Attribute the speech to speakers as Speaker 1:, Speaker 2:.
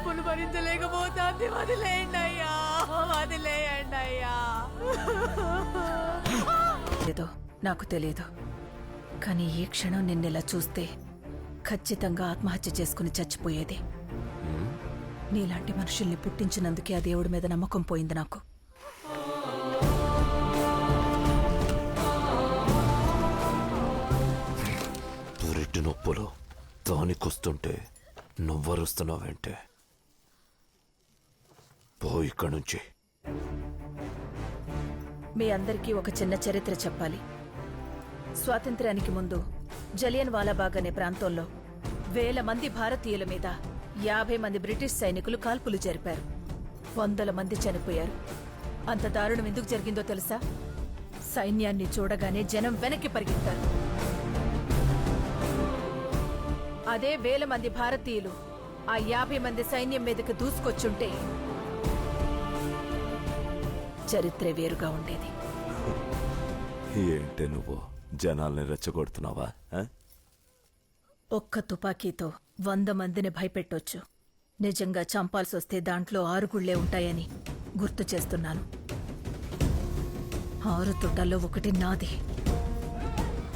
Speaker 1: నొప్పులు భరించలేకపోతాంది. వదిలేయండి అయ్యా, వదిలేయండి అయ్యా.
Speaker 2: ఏదో నాకు తెలియదు, కానీ ఈ క్షణం నిన్నెలా చూస్తే ఖచ్చితంగా ఆత్మహత్య చేసుకుని చచ్చిపోయేది. నీలాంటి మనుషుల్ని పుట్టించినందుకే ఆ దేవుడి మీద నమ్మకం పోయింది నాకు.
Speaker 3: పురిటి నొప్పులు దానికొస్తుంటే నువ్వరుస్తున్నావంటే పో ఇక్కడి నుంచి.
Speaker 2: మీ అందరికీ ఒక చిన్న చరిత్ర చెప్పాలి. స్వాతంత్ర్యానికి ముందు జలియన్ వాలాబాగ్ అనే ప్రాంతంలో 1000 మంది భారతీయుల మీద 50 మంది బ్రిటిష్ సైనికులు కాల్పులు జరిపారు. 100 మంది చనిపోయారు. అంత దారుణం ఎందుకు జరిగిందో తెలుసా? సైన్యాన్ని చూడగానే జనం వెనక్కి పరిగెత్తారు. అదే 1000 మంది భారతీయులు ఆ 50 మంది సైన్యం మీదకి దూసుకొచ్చుంటే చరిత్ర వేరుగా ఉండేది.
Speaker 3: ఏంటే నువ్వు జనాల్ని రెచ్చగొడుతున్నావా?
Speaker 2: ఒక్క తుపాకీతో 100 మందిని భయపెట్టొచ్చు. నిజంగా చంపాల్సొస్తే దాంట్లో 6 గుళ్లే ఉంటాయని గుర్తు చేస్తున్నాను. 6 తుటాల్లో ఒకటి నాది.